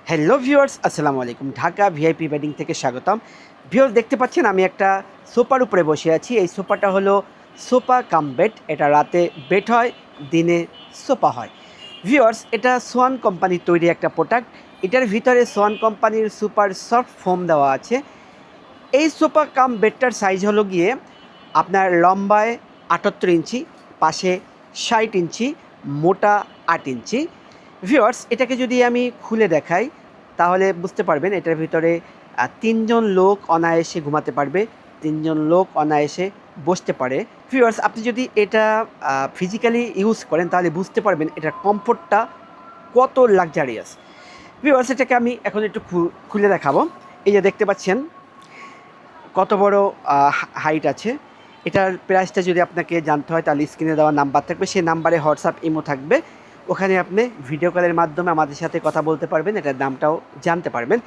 Hello viewers, আসসালামু আলাইকুম। Dhaka VIP bedding থেকে স্বাগতম। ভিউয়ার্স, দেখতে পাচ্ছেন আমি একটা সোফার উপরে বসে আছি। এই সোফাটা হলো সোফা কাম বেড। এটা রাতে বেড হয়, দিনে সোফা হয়। ভিউয়ার্স, এটা সোয়ান কোম্পানির তৈরি একটা প্রোডাক্ট। এটার ভিতরে সোয়ান কোম্পানির সুপার সফট ফোম দেওয়া আছে। এই সোফা কাম বেডটার সাইজ হলো গিয়ে আপনার লম্বায় ৭৮ ইঞ্চি, পাশে ৬০ ইঞ্চি, মোটা ৮ ইঞ্চি। ভিউয়ার্স, এটাকে যদি আমি খুলে দেখাই তাহলে বুঝতে পারবেন এটার ভিতরে ৩ জন লোক অনায়াসে ঘুমাতে পারবে, ৩ জন লোক অনায়াসে বসতে পারে। ভিউয়ার্স, আপনি যদি এটা ফিজিক্যালি ইউজ করেন তাহলে বুঝতে পারবেন এটার কমফোর্টটা কত লাক্সারিয়াস। ভিউয়ার্স, এটাকে আমি এখন একটু খুলে দেখাবো। এই যে দেখতে পাচ্ছেন কত বড় হাইট আছে। এটার প্রাইসটা যদি আপনাকে জানতে হয় তাহলে স্ক্রিনে দেওয়া নাম্বার থাকবে, সেই নাম্বারে হোয়াটসঅ্যাপ ইমো থাকবে। ওখানে আপনি ভিডিও কলের মাধ্যমে আমাদের সাথে কথা বলতে পারবেন, এটার দামটাও জানতে পারবেন।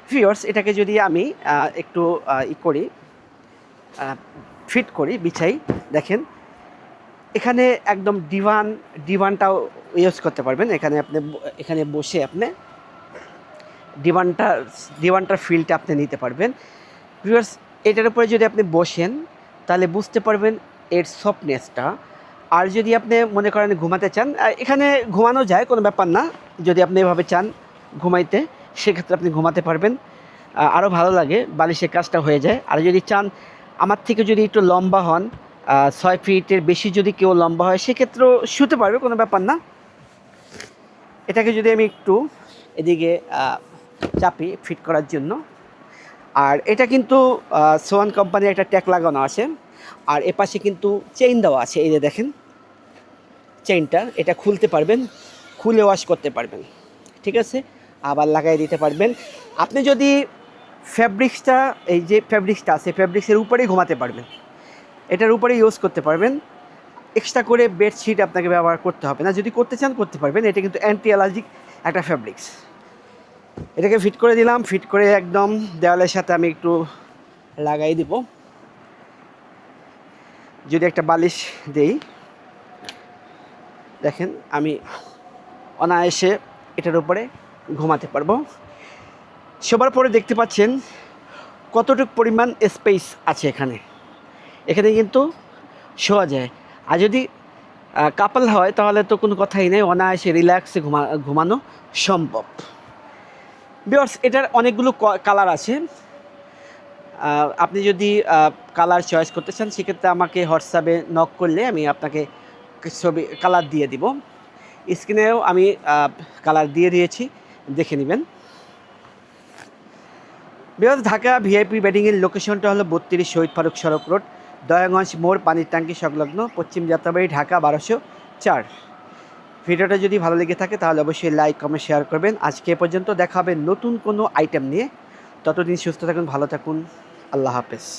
ভিউয়ার্স, এটাকে যদি আমি একটু ফিট করি, বিছাই, দেখেন এখানে একদম ডিভানটাও ইউজ করতে পারবেন। এখানে বসে আপনি ডিভানটার ফিলটা আপনি নিতে পারবেন। ভিউয়ার্স, এটার উপরে যদি আপনি বসেন তাহলে বুঝতে পারবেন এর সফটনেসটা। আর যদি আপনি মনে করেন ঘুমাতে চান, এখানে ঘুমানো যায়, কোনো ব্যাপার না। যদি আপনি এভাবে চান ঘুমাইতে, সেক্ষেত্রে আপনি ঘুমাতে পারবেন, আরও ভালো লাগে, বালিশের কাজটা হয়ে যায়। আর যদি চান আমার থেকে যদি একটু লম্বা হন, ৬ ফিটের বেশি যদি কেউ লম্বা হয়, সেক্ষেত্রেও শুতে পারবে, কোনো ব্যাপার না। এটাকে যদি আমি একটু এদিকে চাপি ফিট করার জন্য। আর এটা কিন্তু সোয়ান কোম্পানির একটা ট্যাগ লাগানো আছে। আর এপাশে কিন্তু চেইন দেওয়া আছে, এই যে দেখেন চেইনটা, এটা খুলতে পারবেন, খুলে ওয়াশ করতে পারবেন, ঠিক আছে, আবার লাগাই দিতে পারবেন। আপনি যদি ফ্যাব্রিক্সটা, এই যে ফ্যাব্রিক্সটা আছে, ফ্যাব্রিক্সের উপরেই ঘুমাতে পারবেন, এটার উপরেই ইউজ করতে পারবেন। এক্সট্রা করে বেডশিট আপনাকে ব্যবহার করতে হবে না, যদি করতে চান করতে পারবেন। এটা কিন্তু অ্যান্টি অ্যালার্জিক একটা ফ্যাব্রিক্স। এটাকে ফিট করে দিলাম, ফিট করে একদম দেওয়ালের সাথে আমি একটু লাগাই দিব। যদি একটা বালিশ দেই, দেখেন আমি অনায়াসে এটার উপরে ঘুমাতে পারবো। শোবার পরে দেখতে পাচ্ছেন কতটুকু পরিমাণ স্পেস আছে এখানে। এখানে কিন্তু শোয়া যায়। আর যদি কাপল হয় তাহলে তো কোনো কথাই নেই, অনায়াসে রিল্যাক্সে ঘুমানো সম্ভব। ভিউয়ার্স, এটার অনেকগুলো কালার আছে। আপনি যদি কালার চয়েস করতে চান সেক্ষেত্রে আমাকে হোয়াটসঅ্যাপে নক করলে আমি আপনাকে কালার দিয়ে দিব। স্ক্রিনেও আমি কালার দিয়ে দিয়েছি, দেখে নেবেন। ভিউয়ার্স, ঢাকা ভিআইপি বেডিংয়ের লোকেশনটা হলো 32 শহীদ ফারুক সড়ক রোড, দয়াগঞ্জ মোড়, পানির ট্যাঙ্কি সংলগ্ন, পশ্চিম যাত্রাবাড়ি, ঢাকা 1204। ভিডিওটা যদি ভালো লেগে থাকে তাহলে অবশ্যই লাইক, কমেন্ট, শেয়ার করবেন। আজকে এ পর্যন্ত, দেখা হবে নতুন কোনো আইটেম নিয়ে। ততদিন সুস্থ থাকুন, ভালো থাকুন, আল্লাহ হাফেজ।